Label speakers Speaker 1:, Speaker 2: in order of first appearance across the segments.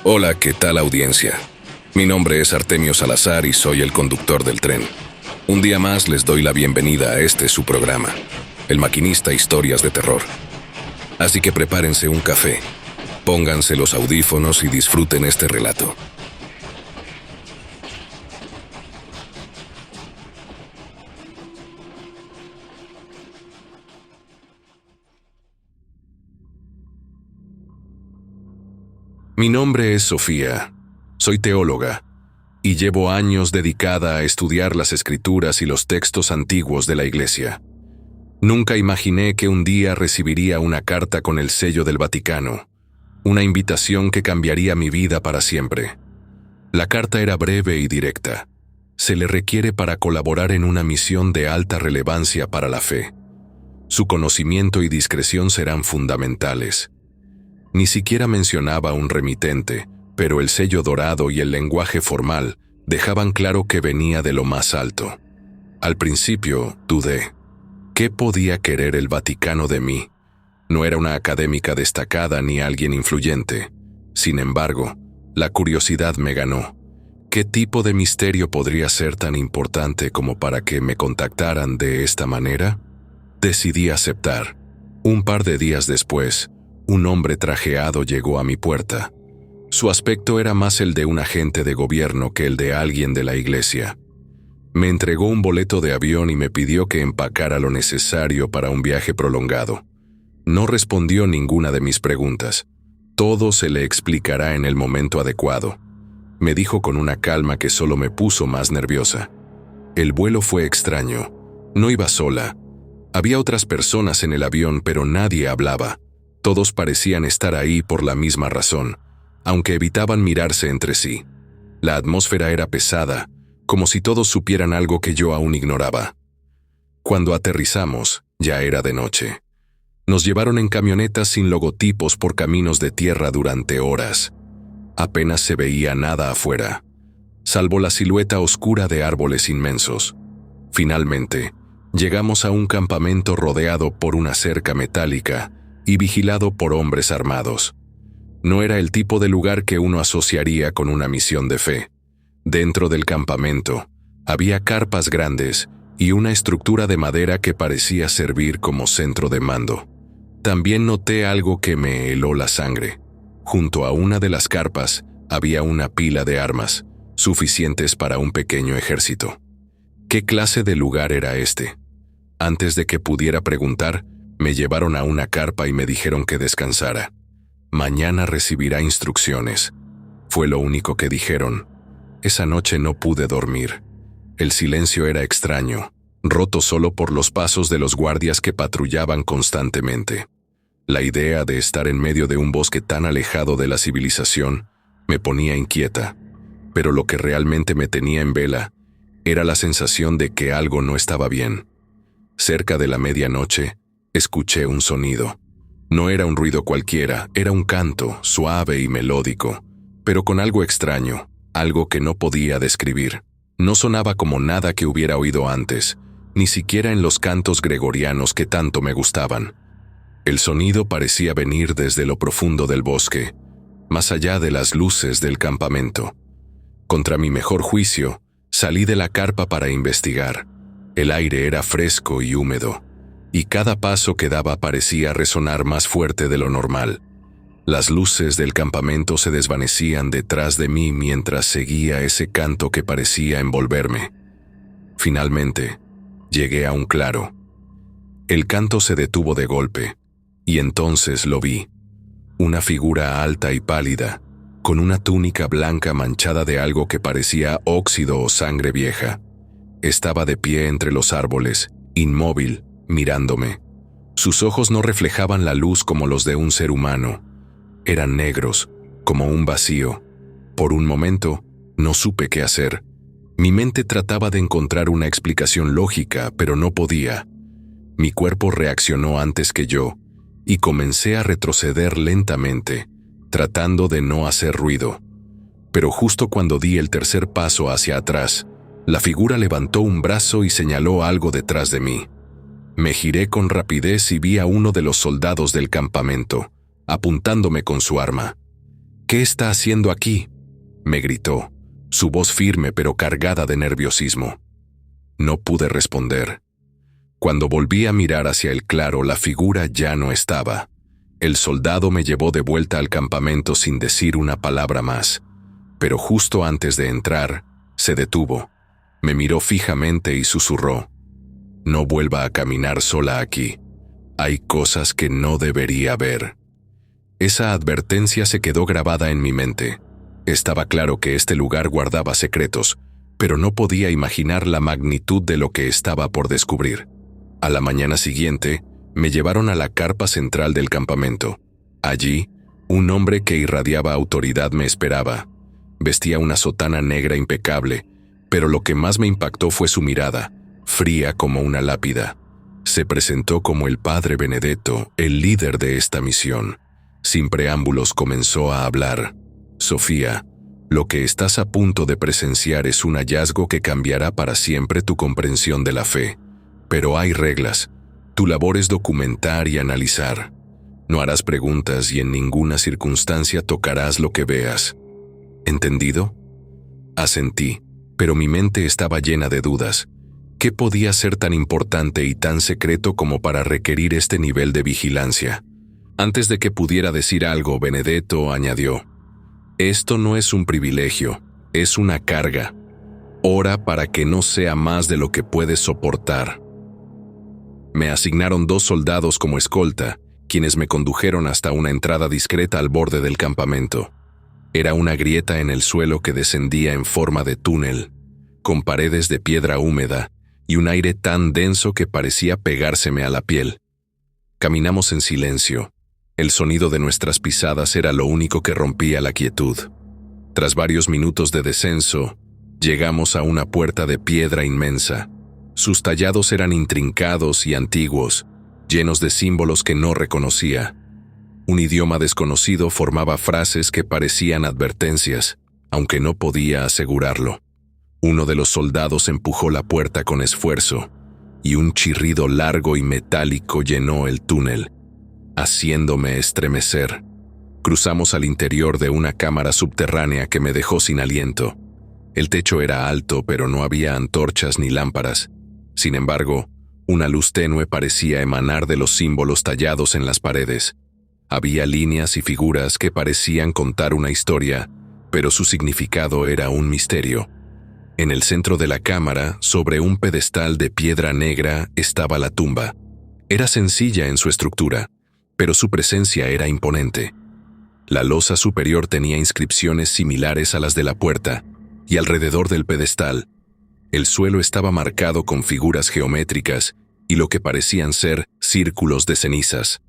Speaker 1: Hola, ¿qué tal audiencia? Mi nombre es Artemio Salazar y soy el conductor del tren. Un día más les doy la bienvenida a este su programa, El Maquinista Historias de Terror. Así que prepárense un café, pónganse los audífonos y disfruten este relato. Mi nombre es Sofía, soy teóloga y llevo años dedicada a estudiar las escrituras y los textos antiguos de la Iglesia. Nunca imaginé que un día recibiría una carta con el sello del Vaticano, una invitación que cambiaría mi vida para siempre. La carta era breve y directa. Se le requiere para colaborar en una misión de alta relevancia para la fe. Su conocimiento y discreción serán fundamentales. Ni siquiera mencionaba un remitente, pero el sello dorado y el lenguaje formal dejaban claro que venía de lo más alto. Al principio, dudé. ¿Qué podía querer el Vaticano de mí? No era una académica destacada ni alguien influyente. Sin embargo, la curiosidad me ganó. ¿Qué tipo de misterio podría ser tan importante como para que me contactaran de esta manera? Decidí aceptar. Un par de días después, un hombre trajeado llegó a mi puerta. Su aspecto era más el de un agente de gobierno que el de alguien de la iglesia. Me entregó un boleto de avión y me pidió que empacara lo necesario para un viaje prolongado. No respondió ninguna de mis preguntas. Todo se le explicará en el momento adecuado. Me dijo con una calma que solo me puso más nerviosa. El vuelo fue extraño. No iba sola. Había otras personas en el avión, pero nadie hablaba. Todos parecían estar ahí por la misma razón, aunque evitaban mirarse entre sí. La atmósfera era pesada, como si todos supieran algo que yo aún ignoraba. Cuando aterrizamos, ya era de noche. Nos llevaron en camionetas sin logotipos por caminos de tierra durante horas. Apenas se veía nada afuera, salvo la silueta oscura de árboles inmensos. Finalmente, llegamos a un campamento rodeado por una cerca metálica y vigilado por hombres armados. No era el tipo de lugar que uno asociaría con una misión de fe. Dentro del campamento, había carpas grandes y una estructura de madera que parecía servir como centro de mando. También noté algo que me heló la sangre. Junto a una de las carpas había una pila de armas, suficientes para un pequeño ejército. ¿Qué clase de lugar era este? Antes de que pudiera preguntar, me llevaron a una carpa y me dijeron que descansara. Mañana recibirá instrucciones. Fue lo único que dijeron. Esa noche no pude dormir. El silencio era extraño, roto solo por los pasos de los guardias que patrullaban constantemente. La idea de estar en medio de un bosque tan alejado de la civilización me ponía inquieta, pero lo que realmente me tenía en vela era la sensación de que algo no estaba bien. Cerca de la medianoche, escuché un sonido. No era un ruido cualquiera, era un canto, suave y melódico, pero con algo extraño, algo que no podía describir. No sonaba como nada que hubiera oído antes, ni siquiera en los cantos gregorianos que tanto me gustaban. El sonido parecía venir desde lo profundo del bosque, más allá de las luces del campamento. Contra mi mejor juicio, salí de la carpa para investigar. El aire era fresco y húmedo, y cada paso que daba parecía resonar más fuerte de lo normal. Las luces del campamento se desvanecían detrás de mí mientras seguía ese canto que parecía envolverme. Finalmente, llegué a un claro. El canto se detuvo de golpe, y entonces lo vi. Una figura alta y pálida, con una túnica blanca manchada de algo que parecía óxido o sangre vieja. Estaba de pie entre los árboles, inmóvil, mirándome. Sus ojos no reflejaban la luz como los de un ser humano. Eran negros, como un vacío. Por un momento, no supe qué hacer. Mi mente trataba de encontrar una explicación lógica, pero no podía. Mi cuerpo reaccionó antes que yo, y comencé a retroceder lentamente, tratando de no hacer ruido. Pero justo cuando di el tercer paso hacia atrás, la figura levantó un brazo y señaló algo detrás de mí. Me giré con rapidez y vi a uno de los soldados del campamento, apuntándome con su arma. ¿Qué está haciendo aquí?, me gritó, su voz firme pero cargada de nerviosismo. No pude responder. Cuando volví a mirar hacia el claro, la figura ya no estaba. El soldado me llevó de vuelta al campamento sin decir una palabra más, pero justo antes de entrar, se detuvo, me miró fijamente y susurró: «No vuelva a caminar sola aquí. Hay cosas que no debería ver». Esa advertencia se quedó grabada en mi mente. Estaba claro que este lugar guardaba secretos, pero no podía imaginar la magnitud de lo que estaba por descubrir. A la mañana siguiente, me llevaron a la carpa central del campamento. Allí, un hombre que irradiaba autoridad me esperaba. Vestía una sotana negra impecable, pero lo que más me impactó fue su mirada, fría como una lápida. Se presentó como el padre Benedetto, el líder de esta misión. Sin preámbulos comenzó a hablar. «Sofía, lo que estás a punto de presenciar es un hallazgo que cambiará para siempre tu comprensión de la fe. Pero hay reglas. Tu labor es documentar y analizar. No harás preguntas y en ninguna circunstancia tocarás lo que veas. ¿Entendido?». Asentí, pero mi mente estaba llena de dudas. ¿Qué podía ser tan importante y tan secreto como para requerir este nivel de vigilancia? Antes de que pudiera decir algo, Benedetto añadió: «Esto no es un privilegio, es una carga. Ora para que no sea más de lo que puedes soportar». Me asignaron 2 soldados como escolta, quienes me condujeron hasta una entrada discreta al borde del campamento. Era una grieta en el suelo que descendía en forma de túnel, con paredes de piedra húmeda y un aire tan denso que parecía pegárseme a la piel. Caminamos en silencio. El sonido de nuestras pisadas era lo único que rompía la quietud. Tras varios minutos de descenso, llegamos a una puerta de piedra inmensa. Sus tallados eran intrincados y antiguos, llenos de símbolos que no reconocía. Un idioma desconocido formaba frases que parecían advertencias, aunque no podía asegurarlo. Uno de los soldados empujó la puerta con esfuerzo, y un chirrido largo y metálico llenó el túnel, haciéndome estremecer. Cruzamos al interior de una cámara subterránea que me dejó sin aliento. El techo era alto, pero no había antorchas ni lámparas. Sin embargo, una luz tenue parecía emanar de los símbolos tallados en las paredes. Había líneas y figuras que parecían contar una historia, pero su significado era un misterio. En el centro de la cámara, sobre un pedestal de piedra negra, estaba la tumba. Era sencilla en su estructura, pero su presencia era imponente. La losa superior tenía inscripciones similares a las de la puerta, y alrededor del pedestal, el suelo estaba marcado con figuras geométricas y lo que parecían ser círculos de cenizas.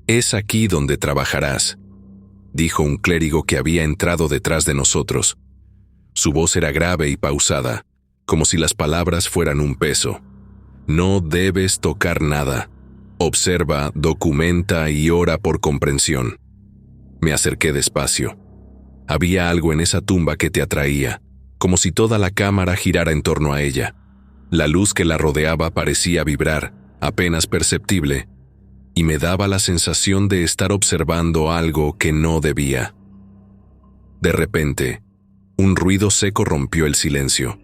Speaker 1: «Es aquí donde trabajarás», dijo un clérigo que había entrado detrás de nosotros. Su voz era grave y pausada, como si las palabras fueran un peso. «No debes tocar nada. Observa, documenta y ora por comprensión». Me acerqué despacio. Había algo en esa tumba que te atraía, como si toda la cámara girara en torno a ella. La luz que la rodeaba parecía vibrar, apenas perceptible, y me daba la sensación de estar observando algo que no debía. De repente, un ruido seco rompió el silencio.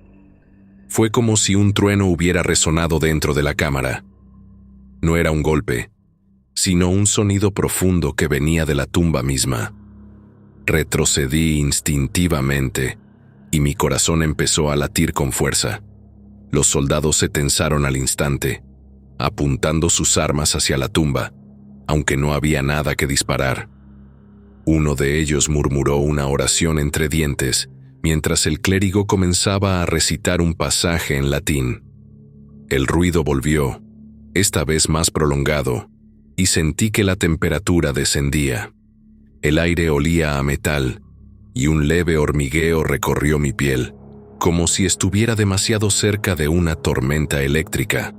Speaker 1: Fue como si un trueno hubiera resonado dentro de la cámara. No era un golpe, sino un sonido profundo que venía de la tumba misma. Retrocedí instintivamente, y mi corazón empezó a latir con fuerza. Los soldados se tensaron al instante, apuntando sus armas hacia la tumba, aunque no había nada que disparar. Uno de ellos murmuró una oración entre dientes, mientras el clérigo comenzaba a recitar un pasaje en latín. El ruido volvió, esta vez más prolongado, y sentí que la temperatura descendía. El aire olía a metal, y un leve hormigueo recorrió mi piel, como si estuviera demasiado cerca de una tormenta eléctrica.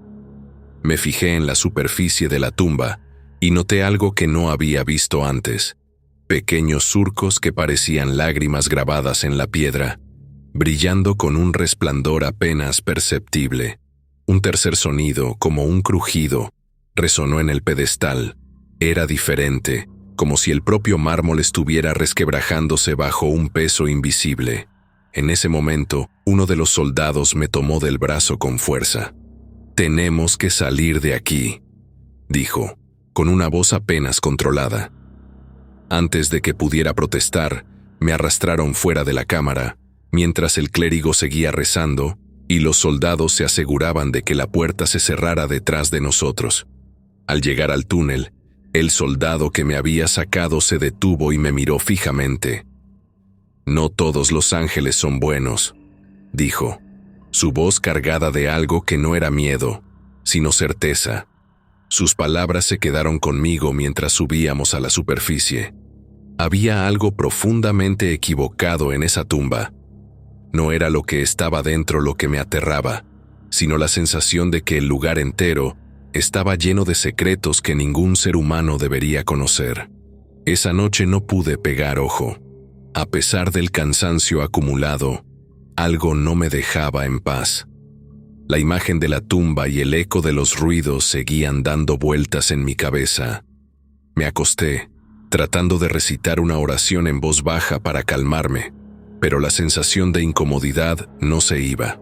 Speaker 1: Me fijé en la superficie de la tumba y noté algo que no había visto antes: pequeños surcos que parecían lágrimas grabadas en la piedra, brillando con un resplandor apenas perceptible. Un tercer sonido, como un crujido, resonó en el pedestal. Era diferente, como si el propio mármol estuviera resquebrajándose bajo un peso invisible. En ese momento, uno de los soldados me tomó del brazo con fuerza. «Tenemos que salir de aquí», dijo, con una voz apenas controlada. Antes de que pudiera protestar, me arrastraron fuera de la cámara, mientras el clérigo seguía rezando y los soldados se aseguraban de que la puerta se cerrara detrás de nosotros. Al llegar al túnel, el soldado que me había sacado se detuvo y me miró fijamente. «No todos los ángeles son buenos», dijo, su voz cargada de algo que no era miedo, sino certeza. Sus palabras se quedaron conmigo mientras subíamos a la superficie. Había algo profundamente equivocado en esa tumba. No era lo que estaba dentro lo que me aterraba, sino la sensación de que el lugar entero estaba lleno de secretos que ningún ser humano debería conocer. Esa noche no pude pegar ojo. A pesar del cansancio acumulado, algo no me dejaba en paz. La imagen de la tumba y el eco de los ruidos seguían dando vueltas en mi cabeza. Me acosté, tratando de recitar una oración en voz baja para calmarme, pero la sensación de incomodidad no se iba.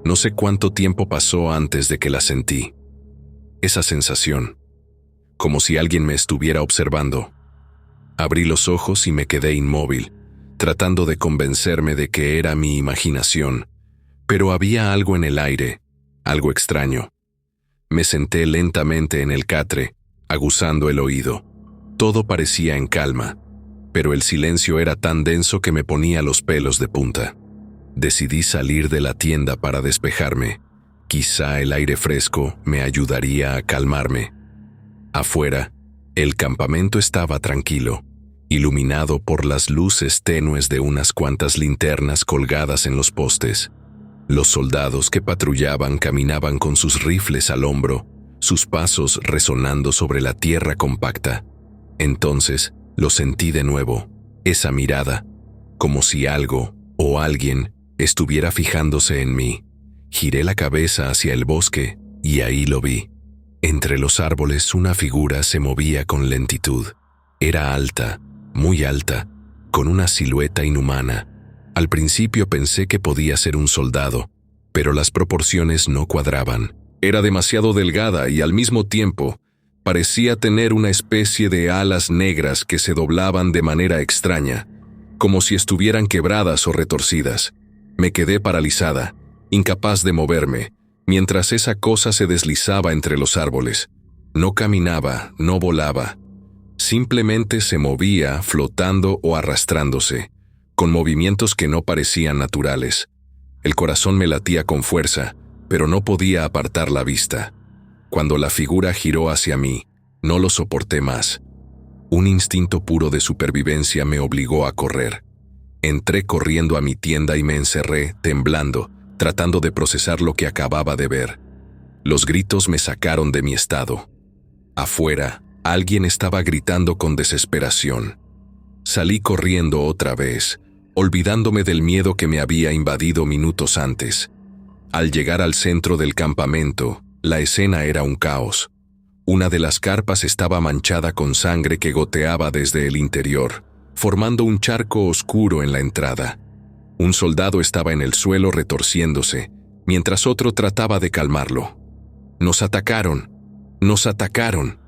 Speaker 1: No sé cuánto tiempo pasó antes de que la sentí. Esa sensación, como si alguien me estuviera observando. Abrí los ojos y me quedé inmóvil, tratando de convencerme de que era mi imaginación, pero había algo en el aire, algo extraño. Me senté lentamente en el catre, aguzando el oído. Todo parecía en calma, pero el silencio era tan denso que me ponía los pelos de punta. Decidí salir de la tienda para despejarme. Quizá el aire fresco me ayudaría a calmarme. Afuera, el campamento estaba tranquilo, iluminado por las luces tenues de unas cuantas linternas colgadas en los postes. Los soldados que patrullaban caminaban con sus rifles al hombro, sus pasos resonando sobre la tierra compacta. Entonces lo sentí de nuevo, esa mirada, como si algo o alguien estuviera fijándose en mí. Giré la cabeza hacia el bosque y ahí lo vi. Entre los árboles una figura se movía con lentitud. Era alta, muy alta, con una silueta inhumana. Al principio pensé que podía ser un soldado, pero las proporciones no cuadraban. Era demasiado delgada y al mismo tiempo parecía tener una especie de alas negras que se doblaban de manera extraña, como si estuvieran quebradas o retorcidas. Me quedé paralizada, incapaz de moverme, mientras esa cosa se deslizaba entre los árboles. No caminaba, no volaba. Simplemente se movía, flotando o arrastrándose, con movimientos que no parecían naturales. El corazón me latía con fuerza, pero no podía apartar la vista. Cuando la figura giró hacia mí, no lo soporté más. Un instinto puro de supervivencia me obligó a correr. Entré corriendo a mi tienda y me encerré, temblando, tratando de procesar lo que acababa de ver. Los gritos me sacaron de mi estado. Afuera, alguien estaba gritando con desesperación. Salí corriendo otra vez, olvidándome del miedo que me había invadido minutos antes. Al llegar al centro del campamento, la escena era un caos. Una de las carpas estaba manchada con sangre que goteaba desde el interior, formando un charco oscuro en la entrada. Un soldado estaba en el suelo retorciéndose, mientras otro trataba de calmarlo. «¡Nos atacaron! ¡Nos atacaron!».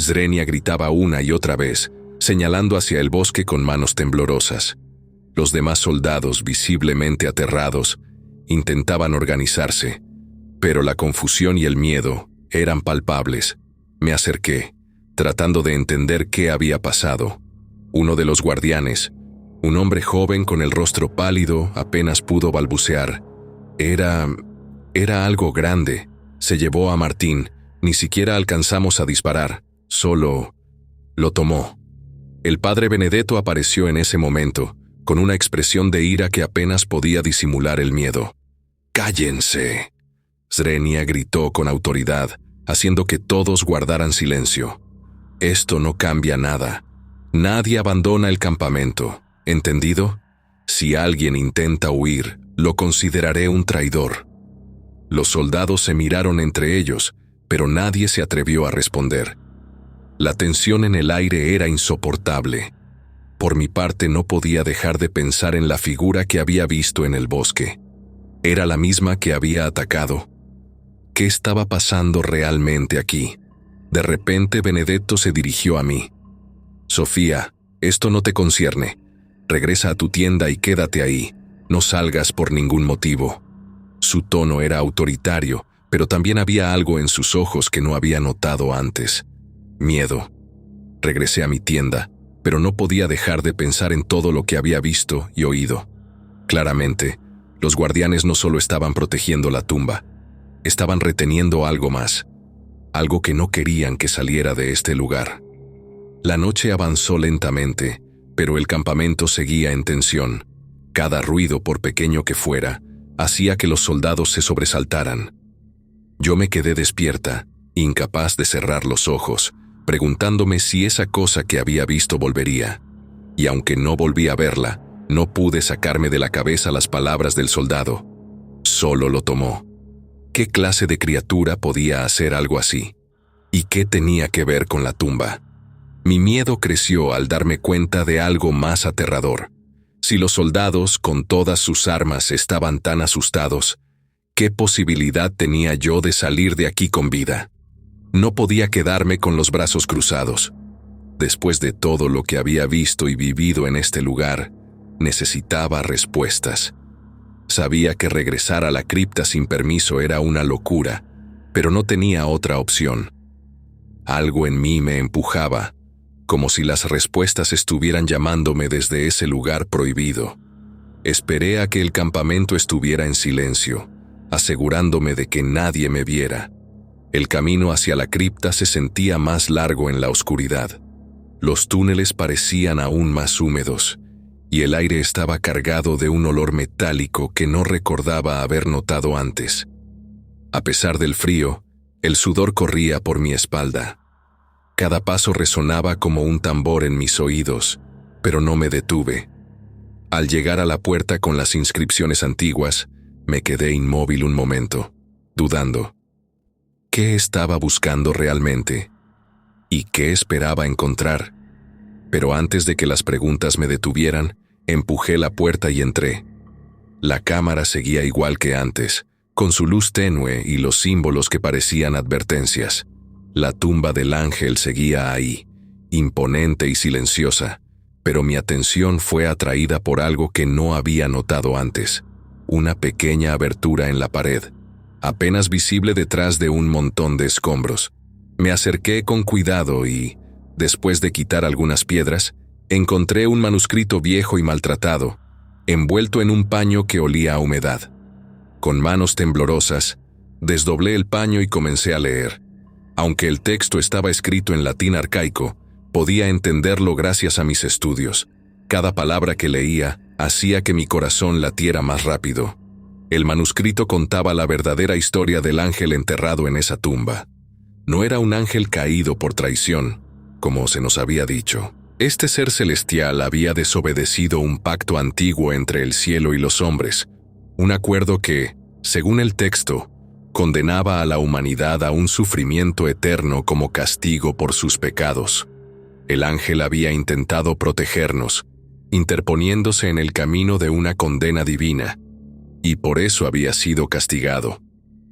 Speaker 1: Zrenia gritaba una y otra vez, señalando hacia el bosque con manos temblorosas. Los demás soldados, visiblemente aterrados, intentaban organizarse, pero la confusión y el miedo eran palpables. Me acerqué, tratando de entender qué había pasado. Uno de los guardianes, un hombre joven con el rostro pálido, apenas pudo balbucear. Era algo grande. Se llevó a Martín. Ni siquiera alcanzamos a disparar. Solo lo tomó. El padre Benedetto apareció en ese momento, con una expresión de ira que apenas podía disimular el miedo. «¡Cállense!», Zrenia gritó con autoridad, haciendo que todos guardaran silencio. «Esto no cambia nada. Nadie abandona el campamento. ¿Entendido? Si alguien intenta huir, lo consideraré un traidor». Los soldados se miraron entre ellos, pero nadie se atrevió a responder. La tensión en el aire era insoportable. Por mi parte no podía dejar de pensar en la figura que había visto en el bosque. Era la misma que había atacado. ¿Qué estaba pasando realmente aquí? De repente Benedetto se dirigió a mí. «Sofía, esto no te concierne. Regresa a tu tienda y quédate ahí. No salgas por ningún motivo». Su tono era autoritario, pero también había algo en sus ojos que no había notado antes. Miedo. Regresé a mi tienda, pero no podía dejar de pensar en todo lo que había visto y oído. Claramente, los guardianes no solo estaban protegiendo la tumba, estaban reteniendo algo más, algo que no querían que saliera de este lugar. La noche avanzó lentamente, pero el campamento seguía en tensión. Cada ruido, por pequeño que fuera, hacía que los soldados se sobresaltaran. Yo me quedé despierta, incapaz de cerrar los ojos, preguntándome si esa cosa que había visto volvería. Y aunque no volví a verla, no pude sacarme de la cabeza las palabras del soldado. Solo lo tomó. ¿Qué clase de criatura podía hacer algo así? ¿Y qué tenía que ver con la tumba? Mi miedo creció al darme cuenta de algo más aterrador. Si los soldados, con todas sus armas, estaban tan asustados, ¿qué posibilidad tenía yo de salir de aquí con vida? No podía quedarme con los brazos cruzados. Después de todo lo que había visto y vivido en este lugar, necesitaba respuestas. Sabía que regresar a la cripta sin permiso era una locura, pero no tenía otra opción. Algo en mí me empujaba, como si las respuestas estuvieran llamándome desde ese lugar prohibido. Esperé a que el campamento estuviera en silencio, asegurándome de que nadie me viera. El camino hacia la cripta se sentía más largo en la oscuridad. Los túneles parecían aún más húmedos, y el aire estaba cargado de un olor metálico que no recordaba haber notado antes. A pesar del frío, el sudor corría por mi espalda. Cada paso resonaba como un tambor en mis oídos, pero no me detuve. Al llegar a la puerta con las inscripciones antiguas, me quedé inmóvil un momento, dudando. ¿Qué estaba buscando realmente? ¿Y qué esperaba encontrar? Pero antes de que las preguntas me detuvieran, empujé la puerta y entré. La cámara seguía igual que antes, con su luz tenue y los símbolos que parecían advertencias. La tumba del ángel seguía ahí, imponente y silenciosa, pero mi atención fue atraída por algo que no había notado antes. Una pequeña abertura en la pared, apenas visible detrás de un montón de escombros. Me acerqué con cuidado y, después de quitar algunas piedras, encontré un manuscrito viejo y maltratado, envuelto en un paño que olía a humedad. Con manos temblorosas, desdoblé el paño y comencé a leer. Aunque el texto estaba escrito en latín arcaico, podía entenderlo gracias a mis estudios. Cada palabra que leía hacía que mi corazón latiera más rápido. El manuscrito contaba la verdadera historia del ángel enterrado en esa tumba. No era un ángel caído por traición, como se nos había dicho. Este ser celestial había desobedecido un pacto antiguo entre el cielo y los hombres, un acuerdo que, según el texto, condenaba a la humanidad a un sufrimiento eterno como castigo por sus pecados. El ángel había intentado protegernos, interponiéndose en el camino de una condena divina, y por eso había sido castigado.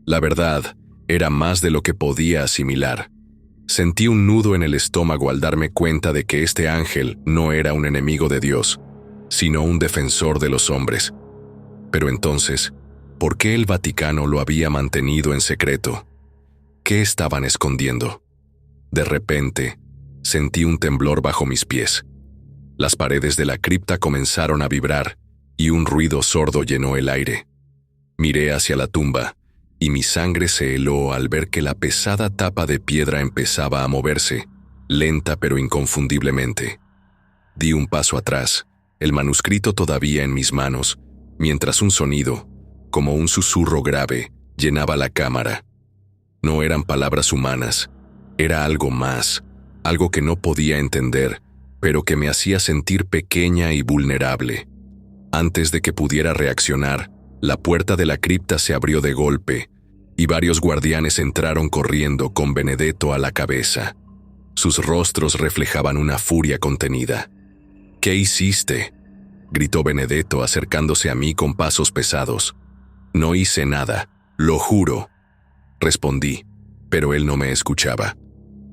Speaker 1: La verdad era más de lo que podía asimilar. Sentí un nudo en el estómago al darme cuenta de que este ángel no era un enemigo de Dios, sino un defensor de los hombres. Pero entonces, ¿por qué el Vaticano lo había mantenido en secreto? ¿Qué estaban escondiendo? De repente, sentí un temblor bajo mis pies. Las paredes de la cripta comenzaron a vibrar y un ruido sordo llenó el aire. Miré hacia la tumba y mi sangre se heló al ver que la pesada tapa de piedra empezaba a moverse, lenta pero inconfundiblemente. Di un paso atrás, el manuscrito todavía en mis manos, mientras un sonido, como un susurro grave, llenaba la cámara. No eran palabras humanas, era algo más, algo que no podía entender, pero que me hacía sentir pequeña y vulnerable. Antes de que pudiera reaccionar, la puerta de la cripta se abrió de golpe, y varios guardianes entraron corriendo con Benedetto a la cabeza. Sus rostros reflejaban una furia contenida. «¿Qué hiciste?», gritó Benedetto acercándose a mí con pasos pesados. «No hice nada, lo juro», respondí, pero él no me escuchaba.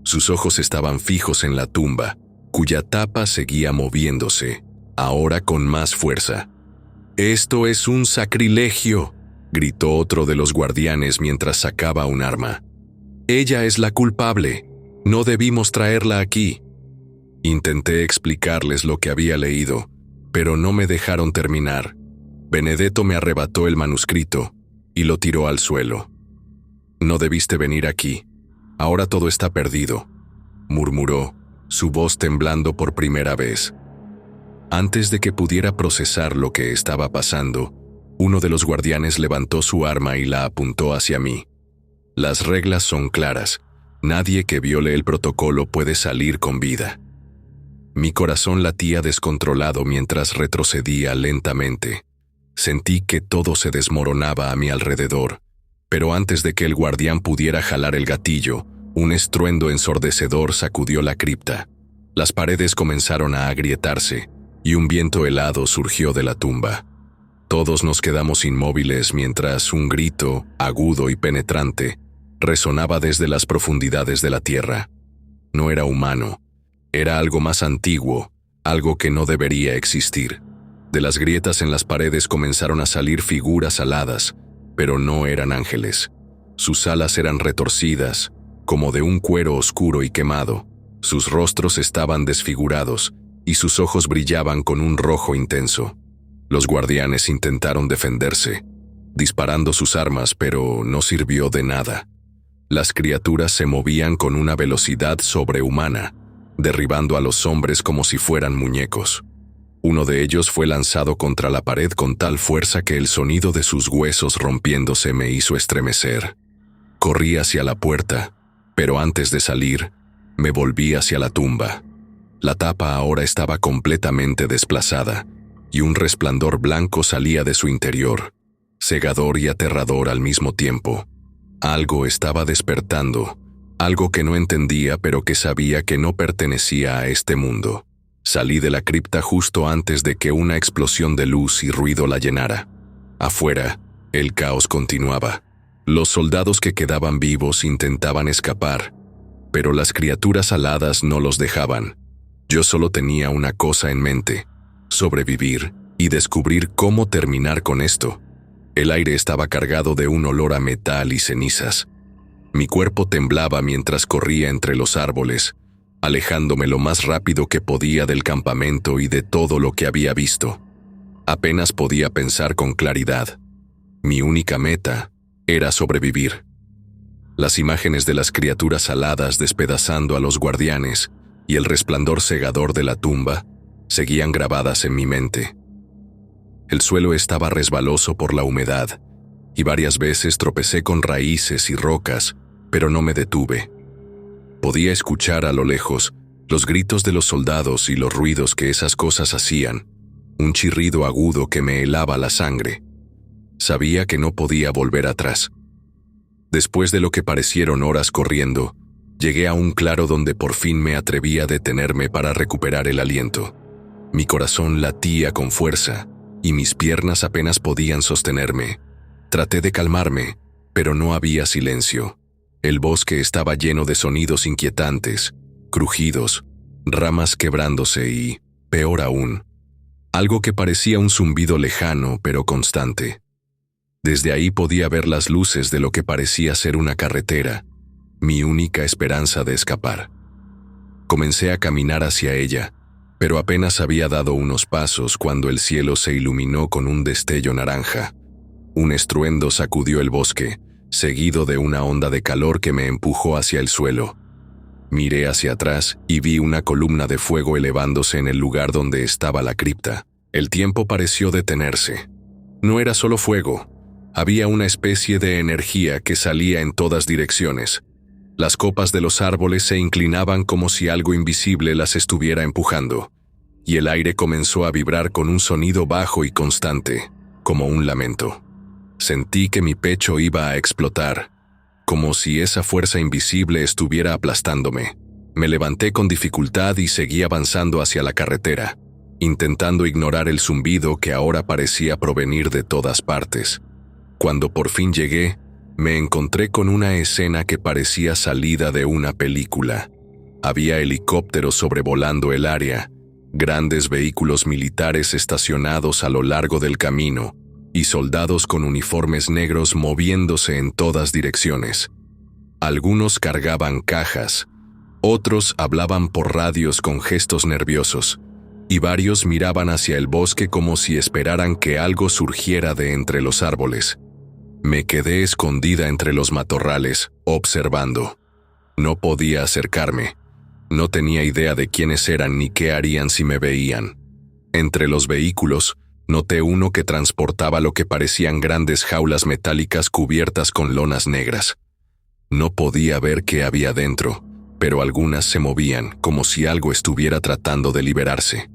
Speaker 1: Sus ojos estaban fijos en la tumba, cuya tapa seguía moviéndose, ahora con más fuerza. «Esto es un sacrilegio», gritó otro de los guardianes mientras sacaba un arma. «Ella es la culpable. No debimos traerla aquí». Intenté explicarles lo que había leído, pero no me dejaron terminar. Benedetto me arrebató el manuscrito y lo tiró al suelo. «No debiste venir aquí. Ahora todo está perdido», murmuró, su voz temblando por primera vez. Antes de que pudiera procesar lo que estaba pasando, uno de los guardianes levantó su arma y la apuntó hacia mí. «Las reglas son claras. Nadie que viole el protocolo puede salir con vida». Mi corazón latía descontrolado mientras retrocedía lentamente. Sentí que todo se desmoronaba a mi alrededor, pero antes de que el guardián pudiera jalar el gatillo, un estruendo ensordecedor sacudió la cripta. Las paredes comenzaron a agrietarse, y un viento helado surgió de la tumba. Todos nos quedamos inmóviles mientras un grito, agudo y penetrante, resonaba desde las profundidades de la tierra. No era humano. Era algo más antiguo, algo que no debería existir. De las grietas en las paredes comenzaron a salir figuras aladas, pero no eran ángeles. Sus alas eran retorcidas, como de un cuero oscuro y quemado. Sus rostros estaban desfigurados, y sus ojos brillaban con un rojo intenso. Los guardianes intentaron defenderse, disparando sus armas, pero no sirvió de nada. Las criaturas se movían con una velocidad sobrehumana, derribando a los hombres como si fueran muñecos. Uno de ellos fue lanzado contra la pared con tal fuerza que el sonido de sus huesos rompiéndose me hizo estremecer. Corrí hacia la puerta, pero antes de salir, me volví hacia la tumba. La tapa ahora estaba completamente desplazada, y un resplandor blanco salía de su interior, cegador y aterrador al mismo tiempo. Algo estaba despertando, algo que no entendía pero que sabía que no pertenecía a este mundo. Salí de la cripta justo antes de que una explosión de luz y ruido la llenara. Afuera, el caos continuaba. Los soldados que quedaban vivos intentaban escapar, pero las criaturas aladas no los dejaban. Yo solo tenía una cosa en mente: sobrevivir y descubrir cómo terminar con esto. El aire estaba cargado de un olor a metal y cenizas. Mi cuerpo temblaba mientras corría entre los árboles, alejándome lo más rápido que podía del campamento y de todo lo que había visto. Apenas podía pensar con claridad. Mi única meta era sobrevivir. Las imágenes de las criaturas aladas despedazando a los guardianes y el resplandor cegador de la tumba seguían grabadas en mi mente. El suelo estaba resbaloso por la humedad, y varias veces tropecé con raíces y rocas, pero no me detuve. Podía escuchar a lo lejos los gritos de los soldados y los ruidos que esas cosas hacían, un chirrido agudo que me helaba la sangre. Sabía que no podía volver atrás. Después de lo que parecieron horas corriendo, llegué a un claro donde por fin me atreví a detenerme para recuperar el aliento. Mi corazón latía con fuerza, y mis piernas apenas podían sostenerme. Traté de calmarme, pero no había silencio. El bosque estaba lleno de sonidos inquietantes, crujidos, ramas quebrándose y, peor aún, algo que parecía un zumbido lejano pero constante. Desde ahí podía ver las luces de lo que parecía ser una carretera, mi única esperanza de escapar. Comencé a caminar hacia ella, pero apenas había dado unos pasos cuando el cielo se iluminó con un destello naranja. Un estruendo sacudió el bosque, seguido de una onda de calor que me empujó hacia el suelo. Miré hacia atrás y vi una columna de fuego elevándose en el lugar donde estaba la cripta. El tiempo pareció detenerse. No era solo fuego, había una especie de energía que salía en todas direcciones. Las copas de los árboles se inclinaban como si algo invisible las estuviera empujando, y el aire comenzó a vibrar con un sonido bajo y constante, como un lamento. Sentí que mi pecho iba a explotar, como si esa fuerza invisible estuviera aplastándome. Me levanté con dificultad y seguí avanzando hacia la carretera, intentando ignorar el zumbido que ahora parecía provenir de todas partes. Cuando por fin llegué, me encontré con una escena que parecía salida de una película. Había helicópteros sobrevolando el área, grandes vehículos militares estacionados a lo largo del camino y soldados con uniformes negros moviéndose en todas direcciones. Algunos cargaban cajas, otros hablaban por radios con gestos nerviosos, y varios miraban hacia el bosque como si esperaran que algo surgiera de entre los árboles. Me quedé escondida entre los matorrales, observando. No podía acercarme. No tenía idea de quiénes eran ni qué harían si me veían. Entre los vehículos, noté uno que transportaba lo que parecían grandes jaulas metálicas cubiertas con lonas negras. No podía ver qué había dentro, pero algunas se movían como si algo estuviera tratando de liberarse.